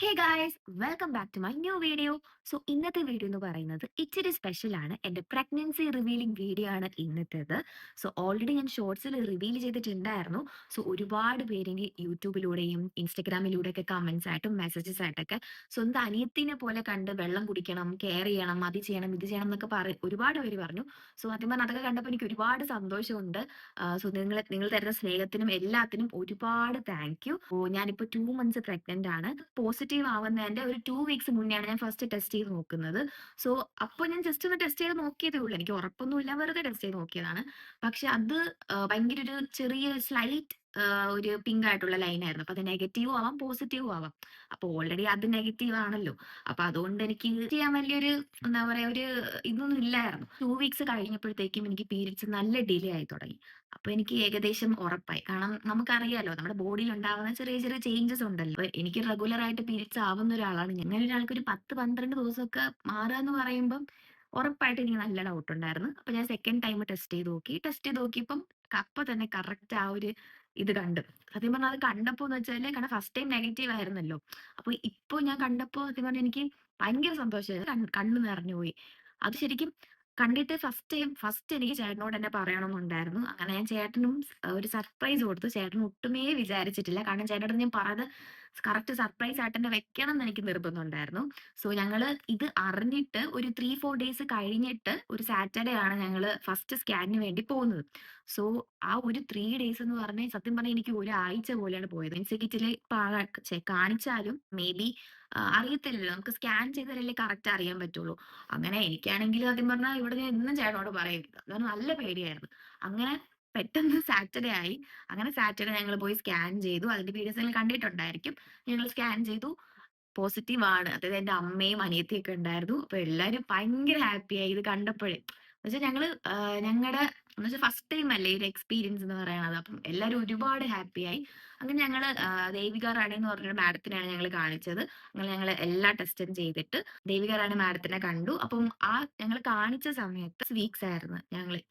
Hey guys welcome back to my new video. So ഇന്നത്തെ video എന്ന് പറയുന്നത് ഇച്ചിരി സ്പെഷ്യൽ ആണ്. എൻ്റെ പ്രഗ്നൻസി റിവീലിംഗ് വീഡിയോ ആണ് ഇന്നത്തേത്. സോ ഓൾറെഡി ഞാൻ ഷോർട്സിൽ റിവീൽ ചെയ്തിട്ടുണ്ടായിരുന്നു. സോ ഒരുപാട് പേര് എനിക്ക് യൂട്യൂബിലൂടെയും ഇൻസ്റ്റഗ്രാമിലൂടെയൊക്കെ കമന്റ്സ് ആയിട്ടും മെസ്സേജസ് ആയിട്ടൊക്കെ സ്വന്തം അനിയത്തിനെ പോലെ കണ്ട് വെള്ളം കുടിക്കണം, കെയർ ചെയ്യണം, അത് ചെയ്യണം, ഇത് ചെയ്യണം എന്നൊക്കെ ഒരുപാട് പേര് പറഞ്ഞു. സോ ആദ്യം പറഞ്ഞാൽ അതൊക്കെ കണ്ടപ്പോൾ എനിക്ക് ഒരുപാട് സന്തോഷമുണ്ട്. സോ നിങ്ങൾ തരുന്ന സ്നേഹത്തിനും എല്ലാത്തിനും ഒരുപാട് താങ്ക് യു. ഞാനിപ്പോൾ 2 മന്ത്സ് പ്രഗ്നന്റ് ആണ്. പോസിറ്റീവ് ആവുന്നതിന്റെ ഒരു 2 വീക്സ് മുന്നെയാണ് ഞാൻ ഫസ്റ്റ് ടെസ്റ്റ് ചെയ്ത് നോക്കുന്നത്. സോ അപ്പോൾ ഞാൻ ജസ്റ്റ് ഒന്ന് ടെസ്റ്റ് ചെയ്ത് നോക്കിയതേ ഉള്ളൂ. എനിക്ക് ഉറപ്പൊന്നുമില്ല, വെറുതെ ടെസ്റ്റ് ചെയ്ത് നോക്കിയതാണ്. പക്ഷെ അത് ഭയങ്കര ഒരു ചെറിയ സ്ലൈറ്റ് ഒരു പിങ്ക് ആയിട്ടുള്ള ലൈൻ ആയിരുന്നു. അപ്പൊ അത് നെഗറ്റീവും ആവാം പോസിറ്റീവും ആവാം. അപ്പൊ ഓൾറെഡി അത് നെഗറ്റീവ് ആണല്ലോ. അപ്പൊ അതുകൊണ്ട് എനിക്ക് ഇത് ചെയ്യാൻ വലിയൊരു എന്താ പറയാ ഒരു ഇതൊന്നും ഇല്ലായിരുന്നു. 2 വീക്സ് കഴിഞ്ഞപ്പോഴത്തേക്കും എനിക്ക് പീരിയഡ്സ് നല്ല ഡിലേ ആയി തുടങ്ങി. അപ്പൊ എനിക്ക് ഏകദേശം ഉറപ്പായി. കാരണം നമുക്കറിയാലോ നമ്മുടെ ബോഡിയിൽ ഉണ്ടാവുന്ന ചെറിയ ചെറിയ ചേഞ്ചസ് ഉണ്ടല്ലോ. അപ്പൊ എനിക്ക് റെഗുലർ ആയിട്ട് പീരിയഡ്സ് ആവുന്ന ഒരാളാണ് ഞാൻ. അങ്ങനെ ഒരാൾക്ക് ഒരു 10-12 ദിവസമൊക്കെ മാറുക എന്ന് പറയുമ്പം ഉറപ്പായിട്ട് എനിക്ക് നല്ല ഡൗട്ട് ഉണ്ടായിരുന്നു. അപ്പൊ ഞാൻ സെക്കൻഡ് ടൈം ടെസ്റ്റ് ചെയ്ത് നോക്കി. ടെസ്റ്റ് ചെയ്ത് നോക്കിയപ്പം അപ്പൊ തന്നെ കറക്റ്റ് ആ ഒരു ഇത് കണ്ടു. സത്യം പറഞ്ഞാൽ അത് കണ്ടപ്പോ എന്ന് വെച്ചാല് കാരണം ഫസ്റ്റ് ടൈം നെഗറ്റീവ് ആയിരുന്നല്ലോ. അപ്പൊ ഇപ്പൊ ഞാൻ കണ്ടപ്പോ സത്യം പറഞ്ഞാൽ എനിക്ക് ഭയങ്കര സന്തോഷമായി. കണ്ണ് നിറഞ്ഞു പോയി. അത് ശരിക്കും കണ്ടിട്ട് ഫസ്റ്റ് എനിക്ക് ചേട്ടനോട് തന്നെ പറയണമെന്നുണ്ടായിരുന്നു. അങ്ങനെ ഞാൻ ചേട്ടനും ഒരു സർപ്രൈസ് കൊടുത്തു. ചേട്ടൻ ഒട്ടുമേ വിചാരിച്ചിട്ടില്ല. കാരണം ചേട്ടനോട് ഞാൻ പറഞ്ഞത് കറക്റ്റ് സർപ്രൈസ് ആയിട്ട് തന്നെ വെക്കണം എന്ന് എനിക്ക് നിർബന്ധമുണ്ടായിരുന്നു. സോ ഞങ്ങള് ഇത് അറിഞ്ഞിട്ട് ഒരു 3-4 ഡേയ്സ് കഴിഞ്ഞിട്ട് ഒരു സാറ്റർഡേ ആണ് ഞങ്ങള് ഫസ്റ്റ് സ്കാനിന് വേണ്ടി പോകുന്നത്. സോ ആ ഒരു 3 ഡേയ്സ് എന്ന് പറഞ്ഞാൽ സത്യം പറഞ്ഞാൽ എനിക്ക് ഒരാഴ്ച പോലെയാണ് പോയത്. മീൻസ് കിറ്റില് കാണിച്ചാലും മേ ബി അറിയത്തില്ലല്ലോ. നമുക്ക് സ്കാൻ ചെയ്താലല്ലേ കറക്റ്റ് അറിയാൻ പറ്റുള്ളൂ. അങ്ങനെ എനിക്കാണെങ്കിൽ സത്യം പറഞ്ഞാൽ ഇവിടെ ഞാൻ എന്നും ചേട്ടനോട് പറയും. കാരണം നല്ല പേടിയായിരുന്നു. അങ്ങനെ പെട്ടെന്ന് സാറ്റർഡേ ആയി. അങ്ങനെ സാറ്റർഡേ ഞങ്ങൾ പോയി സ്കാൻ ചെയ്തു. അതിന്റെ വീഡിയോസ് നിങ്ങൾ കണ്ടിട്ടുണ്ടായിരിക്കും. ഞങ്ങൾ സ്കാൻ ചെയ്തു. പോസിറ്റീവ് ആണ്. അതായത് എന്റെ അമ്മയും അനിയത്തിയും ഒക്കെ ഉണ്ടായിരുന്നു. അപ്പൊ എല്ലാരും ഭയങ്കര ഹാപ്പിയായി ഇത് കണ്ടപ്പോഴേ. എന്നുവെച്ചാൽ ഞങ്ങള് ഞങ്ങടെ എന്നുവെച്ചാൽ ഫസ്റ്റ് ടൈം അല്ലേ ഈ ഒരു എക്സ്പീരിയൻസ് എന്ന് പറയണത്. അപ്പം എല്ലാരും ഒരുപാട് ഹാപ്പിയായി. അങ്ങനെ ഞങ്ങള് ദേവിക റാണി എന്ന് പറഞ്ഞൊരു മാഡത്തിനെയാണ് ഞങ്ങൾ കാണിച്ചത്. അങ്ങനെ ഞങ്ങൾ എല്ലാ ടെസ്റ്റും ചെയ്തിട്ട് ദേവിക റാണി മാഡത്തിനെ കണ്ടു. അപ്പം ഞങ്ങൾ കാണിച്ച സമയത്ത് 6 വീക്സ് ആയിരുന്നു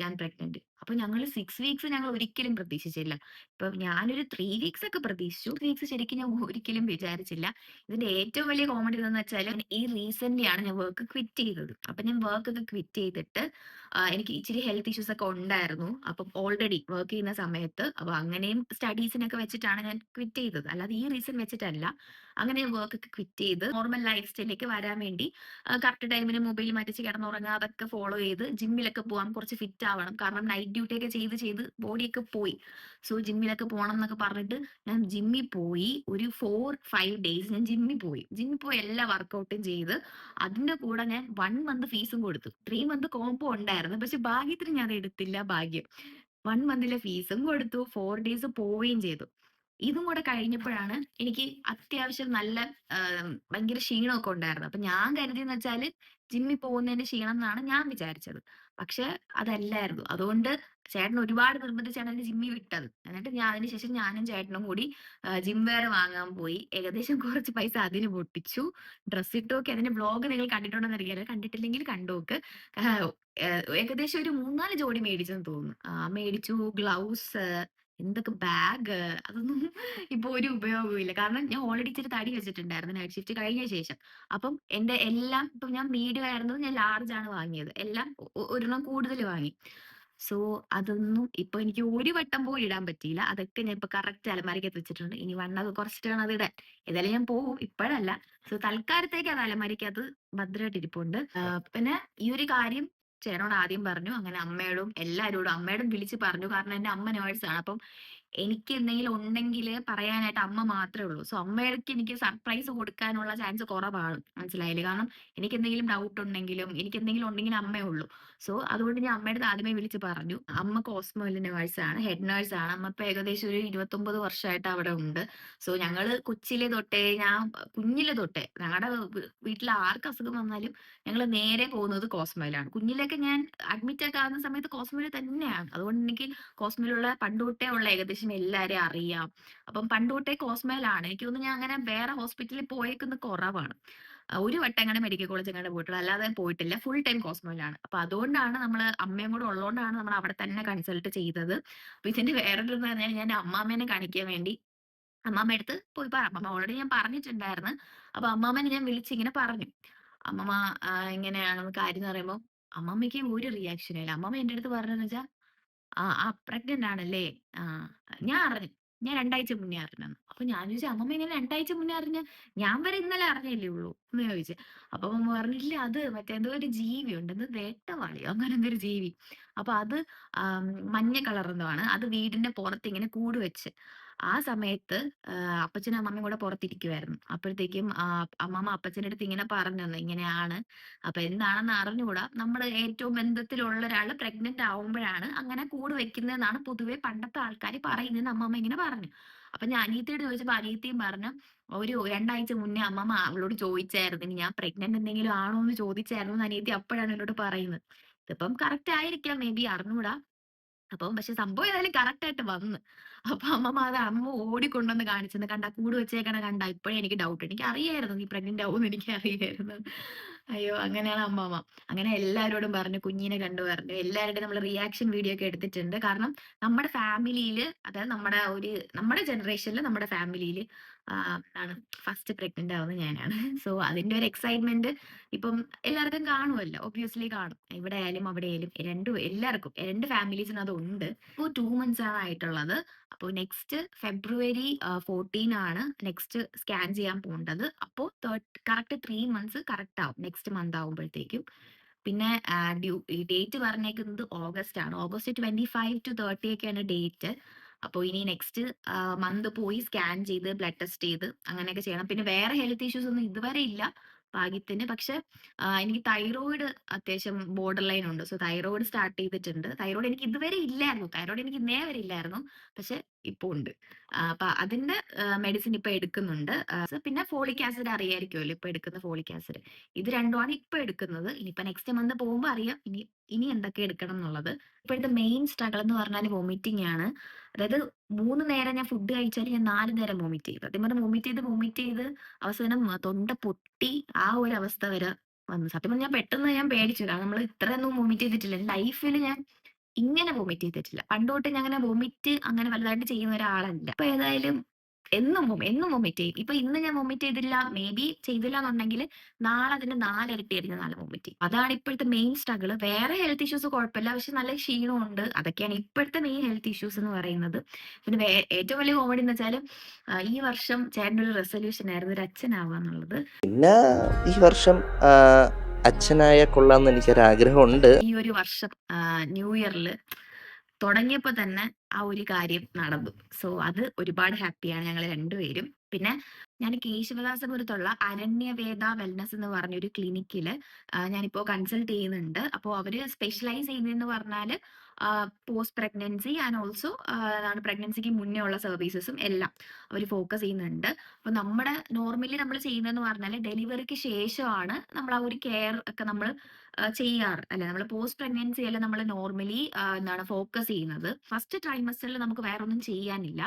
ഞാൻ പ്രഗ്നന്റ്. അപ്പൊ ഞങ്ങൾ 6 വീക്സ് ഞങ്ങൾ ഒരിക്കലും പ്രതീക്ഷിച്ചില്ല. ഇപ്പൊ ഞാനൊരു 3 വീക്സ് ഒക്കെ പ്രതീക്ഷിച്ചു. വീക്സ് ശരിക്കും ഞാൻ ഒരിക്കലും വിചാരിച്ചില്ല. ഇതിന്റെ ഏറ്റവും വലിയ കോമഡി എന്താന്ന് വെച്ചാൽ ഈ റീസെന്റ്ലി ആണ് ഞാൻ വർക്ക് ക്വിറ്റ് ചെയ്തത്. അപ്പൊ ഞാൻ വർക്ക് ഒക്കെ ക്വിറ്റ് ചെയ്തിട്ട് എനിക്ക് ഇച്ചിരി ഹെൽത്ത് ഇഷ്യൂസ് ഒക്കെ ഉണ്ടായിരുന്നു. അപ്പം ഓൾറെഡി വർക്ക് ചെയ്യുന്ന സമയത്ത് അപ്പൊ അങ്ങനെയും സ്റ്റഡീസിനൊക്കെ വെച്ചിട്ടാണ് ഞാൻ ക്വിറ്റ് ചെയ്തത്. അല്ലാതെ ഈ റീസൺ വെച്ചിട്ടല്ല. അങ്ങനെ വർക്ക് ഒക്കെ ക്വിറ്റ് ചെയ്ത് നോർമൽ ലൈഫ് സ്റ്റൈലിലേക്ക് വരാൻ വേണ്ടി കറക്റ്റ് ടൈമിന് മൊബൈൽ മാറ്റിച്ച് കിടന്നുറങ്ങുക അതൊക്കെ ഫോളോ ചെയ്ത് ജിമ്മിലൊക്കെ പോകാൻ കുറച്ച് ഫിറ്റ് ആവണം. കാരണം നൈറ്റ് ഡ്യൂട്ടി ഒക്കെ ചെയ്ത് ബോഡിയൊക്കെ പോയി. സോ ജിമ്മിലൊക്കെ പോകണം എന്നൊക്കെ പറഞ്ഞിട്ട് ഞാൻ ജിമ്മിൽ പോയി. ഒരു 4-5 ഡേയ്സ് ഞാൻ ജിമ്മിൽ പോയി എല്ലാ വർക്കൗട്ടും ചെയ്ത് അതിന്റെ കൂടെ ഞാൻ 1 മന്ത് ഫീസും കൊടുത്തു. 3 മന്ത് കോംബോ ഉണ്ടായിരുന്നു. പക്ഷെ ഭാഗ്യത്തിന് ഞാൻ അത് എടുത്തില്ല. ഭാഗ്യം. 1 മന്തിലെ ഫീസും കൊടുത്തു. 4 ഡേയ്സ് പോവുകയും ചെയ്തു. ഇതും കൂടെ കഴിഞ്ഞപ്പോഴാണ് എനിക്ക് അത്യാവശ്യം നല്ല ഭയങ്കര ക്ഷീണമൊക്കെ ഉണ്ടായിരുന്നു. അപ്പൊ ഞാൻ കരുതിയെന്ന് വെച്ചാല് ജിമ്മിൽ പോകുന്നതിന്റെ ക്ഷീണം എന്നാണ് ഞാൻ വിചാരിച്ചത്. പക്ഷെ അതല്ലായിരുന്നു. അതുകൊണ്ട് ചേട്ടൻ ഒരുപാട് നിർബന്ധിച്ചാണ് എന്നെ ജിമ്മിൽ വിട്ടത്. എന്നിട്ട് അതിനുശേഷം ഞാനും ചേട്ടനും കൂടി ജിം വെയർ വാങ്ങാൻ പോയി. ഏകദേശം കുറച്ച് പൈസ അതിന് പൊട്ടിച്ചു. ഡ്രസ് ഇട്ടു നോക്കി. അതിന്റെ വ്ലോഗ് നിങ്ങൾ കണ്ടിട്ടുണ്ടോന്ന് അറിയില്ല. കണ്ടിട്ടില്ലെങ്കിൽ കണ്ടോക്ക്. ആഹ് ഏകദേശം ഒരു 3-4 ജോഡി മേടിച്ചെന്ന് തോന്നുന്നു. മേടിച്ചു. ഗ്ലൗസ്, എന്തൊക്കെ ബാഗ്, അതൊന്നും ഇപ്പൊ ഒരു ഉപയോഗവും ഇല്ല. കാരണം ഞാൻ ഓൾറെഡി ഇച്ചിരി തടി വെച്ചിട്ടുണ്ടായിരുന്നു നൈറ്റ് ഷിഫ്റ്റ് കഴിഞ്ഞ ശേഷം. അപ്പം എന്റെ എല്ലാം ഇപ്പം ഞാൻ മീഡിയം ആയിരുന്നത് ഞാൻ ലാർജ് ആണ് വാങ്ങിയത്. എല്ലാം ഒരെണ്ണം കൂടുതൽ വാങ്ങി. സോ അതൊന്നും ഇപ്പൊ എനിക്ക് ഒരു വട്ടം പോലും ഇടാൻ പറ്റിയില്ല. അതൊക്കെ ഞാൻ ഇപ്പൊ കറക്റ്റ് അലമാരക്കകത്ത് വെച്ചിട്ടുണ്ട്. ഇനി വണ്ണൊക്കെ കുറച്ചിട്ട് വേണം അത് ഇടാൻ. ഏതായാലും ഞാൻ പോവും. ഇപ്പഴല്ല. സോ തൽക്കാലത്തേക്ക് അത് അലമാരക്കകത്ത് ഭദ്രമായിട്ട് ഇരിപ്പുണ്ട്. പിന്നെ ഈ ഒരു കാര്യം ചേട്ടനോട് ആദ്യം പറഞ്ഞു. അങ്ങനെ അമ്മയോടും വിളിച്ച് പറഞ്ഞു. കാരണം എന്റെ അമ്മ നേഴ്സാണ്. അപ്പം എനിക്ക് എന്തെങ്കിലും ഉണ്ടെങ്കില് പറയാനായിട്ട് അമ്മ മാത്രമേ ഉള്ളൂ. സോ അമ്മയ്ക്ക് എനിക്ക് സർപ്രൈസ് കൊടുക്കാനുള്ള ചാൻസ് കുറവാണ്. മനസ്സിലായില്ലേ? കാരണം എനിക്ക് എന്തെങ്കിലും ഡൗട്ട് ഉണ്ടെങ്കിലും എനിക്ക് എന്തെങ്കിലും ഉണ്ടെങ്കിൽ അമ്മയേ ഉള്ളൂ. സോ അതുകൊണ്ട് ഞാൻ അമ്മയുടെ അടുത്ത് ആദ്യമേ വിളിച്ച് പറഞ്ഞു. അമ്മ കോസ്മോയിലെ നേഴ്സാണ്. ഹെഡ് നേഴ്സാണ്. അമ്മ ഇപ്പൊ ഏകദേശം ഒരു 29 വർഷമായിട്ട് അവിടെ ഉണ്ട്. സോ ഞങ്ങള് കൊച്ചിലെ തൊട്ടേ കുഞ്ഞിലെ തൊട്ടേ ഞങ്ങളുടെ വീട്ടിൽ ആർക്ക് അസുഖം വന്നാലും ഞങ്ങള് നേരെ പോകുന്നത് കോസ്മോയിലാണ്. കുഞ്ഞിലൊക്കെ ഞാൻ അഡ്മിറ്റ് ഒക്കെ ആവുന്ന സമയത്ത് കോസ്മോയിൽ തന്നെയാണ്. അതുകൊണ്ട് എനിക്ക് കോസ്മോയിലുള്ള പണ്ട് തൊട്ടേ ഉള്ള ഏകദേശം എല്ലാരെയും അറിയാം. അപ്പം പണ്ട് തൊട്ടേ കോസ്മോയിലാണ്. എനിക്ക് തോന്നുന്നു ഞാൻ അങ്ങനെ വേറെ ഹോസ്പിറ്റലിൽ പോയേക്കുന്നത് കുറവാണ്. ഒരു വട്ടം എങ്ങാനും മെഡിക്കൽ കോളേജ് എങ്ങാനും പോയിട്ടുള്ളൂ. അല്ലാതെ പോയിട്ടില്ല. ഫുൾ ടൈം കോസ്മോയിലാണ്. അപ്പൊ അതുകൊണ്ടാണ് നമ്മള് അമ്മയും കൂടെ ഉള്ളതുകൊണ്ടാണ് നമ്മൾ അവിടെ തന്നെ കൺസൾട്ട് ചെയ്തത്. അപ്പൊ ഇതിന്റെ വേറൊരു എന്ന് പറഞ്ഞാൽ ഞാൻ എന്റെ അമ്മാമ്മേനെ കാണിക്കാൻ വേണ്ടി അമ്മാമ്മ അടുത്ത് പോയി അമ്മമ്മ ഓൾറെഡി ഞാൻ പറഞ്ഞിട്ടുണ്ടായിരുന്നു. അപ്പൊ അമ്മാമ്മനെ ഞാൻ വിളിച്ചിങ്ങനെ പറഞ്ഞു. അമ്മമ്മ ഇങ്ങനെയാണെന്ന് കാര്യം എന്ന് പറയുമ്പോ അമ്മമ്മയ്ക്ക് ഒരു റിയാക്ഷനും ഇല്ല. അമ്മമ്മ എന്റെ അടുത്ത് പറഞ്ഞതെന്ന് വെച്ചാ പ്രഗ്നന്റ് ആണല്ലേ? ആ ഞാൻ അറിഞ്ഞു. ഞാൻ 2 ആഴ്ച മുന്നേ അറിഞ്ഞെന്ന്. അപ്പൊ ഞാൻ ചോദിച്ചു, "അമ്മമ്മ എങ്ങനെ 2 ആഴ്ച മുന്നേ അറിഞ്ഞെ? ഞാൻ വരെ ഇന്നലെ അറിഞ്ഞല്ലേ ഉള്ളൂ" എന്ന് ചോദിച്ചു. അപ്പൊ അമ്മമ്മ പറഞ്ഞു, "ഇല്ല അത് മറ്റേ എന്തോ ഒരു ജീവിയുണ്ട്. എന്തോ വേട്ടവാളിയോ അങ്ങനെ എന്തോ ഒരു ജീവി. അപ്പൊ അത് ആം, മഞ്ഞ കളർ എന്തോ ആണ്. അത് വീടിന്റെ പുറത്ത് ഇങ്ങനെ കൂട് വെച്ച്. ആ സമയത്ത് അപ്പച്ചനും അമ്മമ്മയും കൂടെ പുറത്തിരിക്കുവായിരുന്നു. അപ്പോഴത്തേക്കും അമ്മമ്മ അപ്പച്ചന്റെ അടുത്ത് ഇങ്ങനെ പറഞ്ഞെന്ന്, ഇങ്ങനെയാണ്. അപ്പൊ എന്താണെന്ന് അറിഞ്ഞുകൂടാ. നമ്മുടെ ഏറ്റവും ബന്ധത്തിലുള്ള ഒരാള് പ്രഗ്നന്റ് ആവുമ്പോഴാണ് അങ്ങനെ കൂട് വെക്കുന്നതെന്നാണ് പൊതുവെ പണ്ടത്തെ ആൾക്കാർ പറയുന്നതെന്ന് അമ്മമ്മ ഇങ്ങനെ പറഞ്ഞു. അപ്പൊ ഞാൻ അനിയത്തിയോട് ചോദിച്ചപ്പോ അനിയത്തിയും പറഞ്ഞു, ഒരു 2 ആഴ്ച മുന്നേ അമ്മമ്മ അവളോട് ചോദിച്ചായിരുന്നു, ഇനി ഞാൻ പ്രഗ്നന്റ് എന്തെങ്കിലും ആണോ എന്ന് ചോദിച്ചായിരുന്നു എന്ന് അനിയത്തി അപ്പോഴാണ് എന്നോട് പറയുന്നത്. ഇതിപ്പം കറക്റ്റ് ആയിരിക്കാം, മേ ബി, അറിഞ്ഞൂടാ. അപ്പം പക്ഷെ സംഭവം ഏതായാലും കറക്റ്റ് ആയിട്ട് വന്ന്. അപ്പൊ അമ്മമ്മ അത് അമ്മ ഓടിക്കൊണ്ടുവന്ന് കാണിച്ചെന്ന്, കണ്ട കൂട് വെച്ചേക്കണ കണ്ട, ഇപ്പഴേ എനിക്ക് ഡൗട്ട്. എനിക്ക് അറിയായിരുന്നു നീ പ്രഗ്നന്റ് ആവുമെന്ന്, എനിക്ക് അറിയായിരുന്നു. അയ്യോ, അങ്ങനെയാണ് അമ്മാമ്മ. അങ്ങനെ എല്ലാവരോടും പറഞ്ഞു, കുഞ്ഞിനെ കണ്ടു പറഞ്ഞു. എല്ലാവരുടെയും നമ്മൾ റിയാക്ഷൻ വീഡിയോ ഒക്കെ എടുത്തിട്ടുണ്ട്. കാരണം നമ്മുടെ ഫാമിലിയില്, അതായത് നമ്മുടെ ജനറേഷനിൽ നമ്മുടെ ഫാമിലിയില് ആണ് ഫസ്റ്റ് പ്രഗ്നന്റ് ആവുന്നത് ഞാനാണ്. സോ അതിന്റെ ഒരു എക്സൈറ്റ്മെന്റ് ഇപ്പം എല്ലാവർക്കും കാണുമല്ലോ, ഒബ്വിയസ്ലി കാണും. ഇവിടെ ആയാലും അവിടെ ആയാലും എല്ലാവർക്കും 2 ഫാമിലീസിനും അതുണ്ട്. ഇപ്പോൾ 2 മന്ത്സ് ആണ് ആയിട്ടുള്ളത്. അപ്പോൾ നെക്സ്റ്റ് ഫെബ്രുവരി 14 ആണ് നെക്സ്റ്റ് സ്കാൻ ചെയ്യാൻ പോകേണ്ടത്. അപ്പോൾ കറക്റ്റ് 3 മന്ത്സ് കറക്റ്റ് ആവും നെക്സ്റ്റ് മന്ത് ആവുമ്പോഴത്തേക്കും. പിന്നെ ഈ ഡേറ്റ് പറഞ്ഞേക്കുന്നത് ഓഗസ്റ്റ് ആണ്. ഓഗസ്റ്റ് 25 to 30 ഒക്കെയാണ് ഡേറ്റ്. അപ്പോൾ ഇനി നെക്സ്റ്റ് മന്ത് പോയി സ്കാൻ ചെയ്ത് ബ്ലഡ് ടെസ്റ്റ് ചെയ്ത് അങ്ങനെയൊക്കെ ചെയ്യണം. പിന്നെ വേറെ ഹെൽത്ത് ഇഷ്യൂസ് ഒന്നും ഇതുവരെ ഇല്ല ഭാഗ്യത്തിന്. പക്ഷെ എനിക്ക് തൈറോയിഡ് അത്യാവശ്യം ബോർഡർ ലൈൻ ഉണ്ട്. സോ തൈറോയിഡ് സ്റ്റാർട്ട് ചെയ്തിട്ടുണ്ട്. തൈറോയിഡ് എനിക്ക് ഇതുവരെ ഇല്ലായിരുന്നു. തൈറോയിഡ് എനിക്ക് ഇന്നേ വരെ ഇല്ലായിരുന്നു. പക്ഷെ ഇപ്പൊ ഉണ്ട്. അപ്പൊ അതിന്റെ മെഡിസിൻ ഇപ്പൊ എടുക്കുന്നുണ്ട്. പിന്നെ ഫോളിക് ആസിഡ് അറിയായിരിക്കുമല്ലോ, ഇപ്പൊ എടുക്കുന്ന ഫോളിക് ആസിഡ്. ഇത് രണ്ടുമാണ് ഇപ്പൊ എടുക്കുന്നത്. ഇനിയിപ്പോ നെക്സ്റ്റ് മന്ത് പോകുമ്പോ അറിയാം ഇനി എന്തൊക്കെ എടുക്കണം എന്നുള്ളത്. ഇപ്പോഴത്തെ മെയിൻ സ്ട്രഗിൾ എന്ന് പറഞ്ഞാൽ വോമിറ്റിംഗ് ആണ്. അതായത് 3 നേരം ഞാൻ ഫുഡ് കഴിച്ചാൽ ഞാൻ 4 നേരം വോമിറ്റ് ചെയ്യും. സത്യം പറഞ്ഞാൽ വോമിറ്റ് ചെയ്ത് അവസാനം തൊണ്ട പൊട്ടി ആ ഒരു അവസ്ഥ വരെ വന്നു. സത്യം പറഞ്ഞാൽ ഞാൻ പേടിച്ചു. കാരണം നമ്മൾ ഇത്രയൊന്നും വോമിറ്റ് ചെയ്തിട്ടില്ല. ലൈഫിൽ ഞാൻ ഇങ്ങനെ വൊമിറ്റ് ചെയ്തിട്ടില്ല. പണ്ട് തൊട്ട് ഞാൻ അങ്ങനെ വൊമിറ്റ് അങ്ങനെ വലുതായിട്ട് ചെയ്യുന്ന ഒരാളല്ല. ഇപ്പൊ ഏതായാലും എന്നും വൊമിറ്റ് ചെയ്യും. ഇപ്പൊ ഇന്ന് ഞാൻ വൊമിറ്റ് ചെയ്തില്ല, മേ ബി ചെയ്തില്ലാന്നുണ്ടെങ്കില് നാളെ അതിന്റെ 4 ഇരട്ടിയായിരിക്കും നാളെ വൊമിറ്റ് ചെയ്യും. അതാണ് ഇപ്പോഴത്തെ മെയിൻ സ്ട്രഗിള്. വേറെ ഹെൽത്ത് ഇഷ്യൂസ് കുഴപ്പമില്ല. പക്ഷെ നല്ല ക്ഷീണമുണ്ട്. അതൊക്കെയാണ് ഇപ്പോഴത്തെ മെയിൻ ഹെൽത്ത് ഇഷ്യൂസ് എന്ന് പറയുന്നത്. പിന്നെ ഏറ്റവും വലിയ കോമഡി എന്ന് വെച്ചാല് ഈ വർഷം ചേട്ടൻ്റെ ഒരു റെസൊല്യൂഷൻ ആയിരുന്നു ഒരു അച്ഛനാവാന്നുള്ളത്. പിന്നെ ഈ വർഷം അച്ഛനായ കൊള്ളാന്ന് എനിക്കൊരാഗ്രഹമുണ്ട്. ഈ ഒരു വർഷം ന്യൂ ഇയറില് തുടങ്ങിയപ്പോ തന്നെ ആ ഒരു കാര്യം നടന്നു. സോ അത് ഒരുപാട് ഹാപ്പിയാണ് ഞങ്ങൾ രണ്ടുപേരും. പിന്നെ ഞാൻ കേശവദാസപുരത്തുള്ള അരണ്യവേദ വെൽനസ് എന്ന് പറഞ്ഞൊരു ക്ലിനിക്കില് ഞാനിപ്പോ കൺസൾട്ട് ചെയ്യുന്നുണ്ട്. അപ്പോൾ അവര് സ്പെഷ്യലൈസ് ചെയ്യുന്നതെന്ന് പറഞ്ഞാല് പോസ്റ്റ് പ്രഗ്നൻസി ആൻഡ് ഓൾസോ പ്രഗ്നൻസിക്ക് മുന്നേ ഉള്ള സർവീസസും എല്ലാം അവർ ഫോക്കസ് ചെയ്യുന്നുണ്ട്. അപ്പൊ നോർമലി നമ്മൾ ചെയ്യുന്നതെന്ന് പറഞ്ഞാൽ ഡെലിവറിക്ക് ശേഷമാണ് നമ്മൾ ആ ഒരു കെയർ ഒക്കെ നമ്മൾ ചെയ്യാറ് അല്ലെ. നമ്മൾ പോസ്റ്റ് പ്രഗ്നൻസി അല്ല നമ്മൾ നോർമലി ഫോക്കസ് ചെയ്യുന്നത്. ഫസ്റ്റ് ട്രൈമസ്റ്ററിൽ നമുക്ക് വേറെ ഒന്നും ചെയ്യാനില്ല.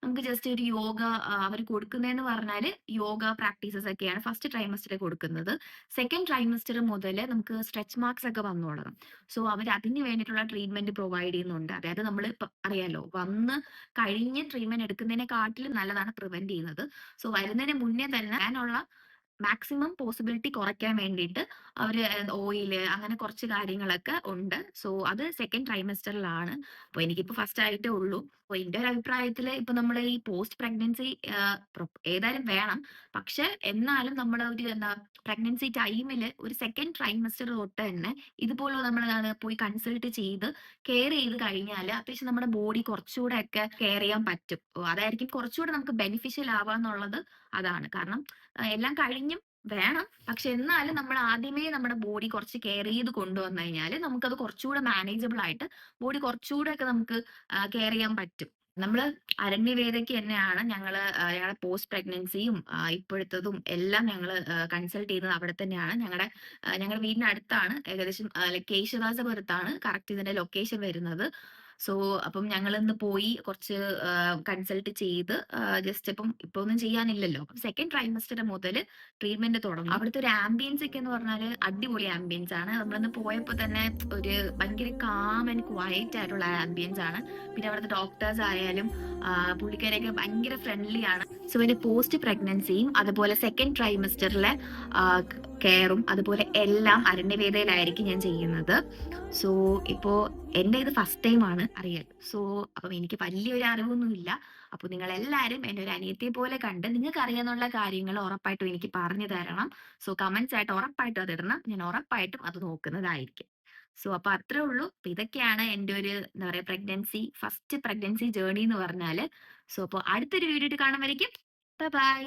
നമുക്ക് ജസ്റ്റ് ഒരു യോഗ അവർ കൊടുക്കുന്നതെന്ന് പറഞ്ഞാൽ യോഗ പ്രാക്ടീസസ് ഒക്കെയാണ് ഫസ്റ്റ് ട്രൈമസ്റ്ററിൽ കൊടുക്കുന്നത്. സെക്കൻഡ് ട്രൈമസ്റ്റർ മുതൽ നമുക്ക് സ്ട്രെച്ച് മാർക്സ് ഒക്കെ വന്നു തുടങ്ങും. സോ അവർ അതിന് വേണ്ടിയിട്ടുള്ള ട്രീറ്റ്മെന്റ് പ്രൊവൈഡ് ചെയ്യുന്നുണ്ട്. അതായത് നമ്മൾ ഇപ്പൊ അറിയാലോ, വന്ന് കഴിഞ്ഞ് ട്രീറ്റ്മെന്റ് എടുക്കുന്നതിനെക്കാട്ടിലും നല്ലതാണ് പ്രിവെന്റ് ചെയ്യുന്നത്. സോ വരുന്നതിന് മുന്നേ തന്നെ അതിനുള്ള മാക്സിമം പോസിബിലിറ്റി കുറയ്ക്കാൻ വേണ്ടിയിട്ട് അവര് ഓയില് അങ്ങനെ കുറച്ച് കാര്യങ്ങളൊക്കെ ഉണ്ട്. സോ അത് സെക്കൻഡ് ട്രൈമസ്റ്ററിലാണ്. അപ്പൊ എനിക്കിപ്പോ ഫസ്റ്റ് ആയിട്ടേ ഉള്ളൂ. അപ്പൊ എന്റെ ഒരു അഭിപ്രായത്തില് ഇപ്പൊ നമ്മുടെ ഈ പോസ്റ്റ് പ്രഗ്നൻസി ഏതായാലും വേണം. പക്ഷെ എന്നാലും നമ്മുടെ ഒരു പ്രഗ്നൻസി ടൈമില് ഒരു സെക്കൻഡ് ട്രൈമസ്റ്റർ തൊട്ട് തന്നെ ഇതുപോലെ നമ്മൾ പോയി കൺസൾട്ട് ചെയ്ത് കെയർ ചെയ്ത് കഴിഞ്ഞാൽ അത്യാവശ്യം നമ്മുടെ ബോഡി കുറച്ചുകൂടെ ഒക്കെ കെയർ ചെയ്യാൻ പറ്റും. അതായിരിക്കും കുറച്ചുകൂടെ നമുക്ക് ബെനിഫിഷ്യൽ ആവാന്നുള്ളത് അതാണ്. കാരണം എല്ലാം കഴിഞ്ഞും വേണം. പക്ഷെ എന്നാലും നമ്മൾ ആദ്യമേ നമ്മുടെ ബോഡി കുറച്ച് കെയർ ചെയ്ത് കൊണ്ടുവന്നു കഴിഞ്ഞാൽ നമുക്കത് കുറച്ചുകൂടെ മാനേജബിൾ ആയിട്ട് ബോഡി കുറച്ചുകൂടെ ഒക്കെ നമുക്ക് കെയർ ചെയ്യാൻ പറ്റും. നമ്മള് അരണ്യവേദയ്ക്ക് തന്നെയാണ് ഞങ്ങളുടെ പോസ്റ്റ് പ്രഗ്നൻസിയും ഇപ്പോഴത്തതും എല്ലാം ഞങ്ങള് കൺസൾട്ട് ചെയ്യുന്നത് അവിടെ തന്നെയാണ്. ഞങ്ങളുടെ വീടിന്റെ അടുത്താണ്. ഏകദേശം കേശവദാസപുരത്താണ് കറക്റ്റ് ഇതിന്റെ ലൊക്കേഷൻ വരുന്നത്. സോ അപ്പം ഞങ്ങളിന്ന് പോയി കുറച്ച് കൺസൾട്ട് ചെയ്ത് ജസ്റ്റ് ഇപ്പൊ ഒന്നും ചെയ്യാനില്ലല്ലോ. അപ്പം സെക്കൻഡ് ട്രൈമസ്റ്റർ മുതൽ ട്രീറ്റ്മെന്റ് തുടങ്ങും. അവിടുത്തെ ഒരു ആംബിയൻസ് ഒക്കെ എന്ന് പറഞ്ഞാല് അടിപൊളി ആംബിയൻസ് ആണ്. നമ്മളിന്ന് പോയപ്പോ തന്നെ ഒരു ഭയങ്കര കാം ആൻഡ് ക്വയറ്റ് ആയിട്ടുള്ള ആംബിയൻസ് ആണ്. പിന്നെ അവിടുത്തെ ഡോക്ടേഴ്സ് ആയാലും പുള്ളിക്കാരൊക്കെ ഭയങ്കര ഫ്രണ്ട്ലി ആണ്. സോ എന്റെ പോസ്റ്റ് പ്രഗ്നൻസിയും അതുപോലെ സെക്കൻഡ് ട്രൈമസ്റ്ററിലെ കെയറും അതുപോലെ എല്ലാം അരണ്യവേദയിലായിരിക്കും ഞാൻ ചെയ്യുന്നത്. സോ ഇപ്പോ എന്റെ ഇത് ഫസ്റ്റ് ടൈം ആണ് അറിയാൻ. സോ അപ്പം എനിക്ക് വലിയൊരു അറിവൊന്നുമില്ല. അപ്പൊ നിങ്ങൾ എല്ലാവരും എന്നെ ഒരു അനിയത്തിയെ പോലെ കണ്ട് നിങ്ങൾക്ക് അറിയാന്നുള്ള കാര്യങ്ങൾ ഉറപ്പായിട്ടും എനിക്ക് പറഞ്ഞു തരണം. സോ കമന്റ്സ് ആയിട്ട് ഉറപ്പായിട്ടും അത് ഇടണം. ഞാൻ ഉറപ്പായിട്ടും അത് നോക്കുന്നതായിരിക്കും. സോ അപ്പൊ അത്രേ ഉള്ളൂ. അപ്പൊ ഇതൊക്കെയാണ് എന്റെ ഒരു എന്താ പറയാ ഫസ്റ്റ് പ്രഗ്നൻസി ജേർണി എന്ന് പറഞ്ഞാല്. സോ അപ്പൊ അടുത്തൊരു വീഡിയോ കാണുമ്പോഴേക്കും ബൈ ബൈ.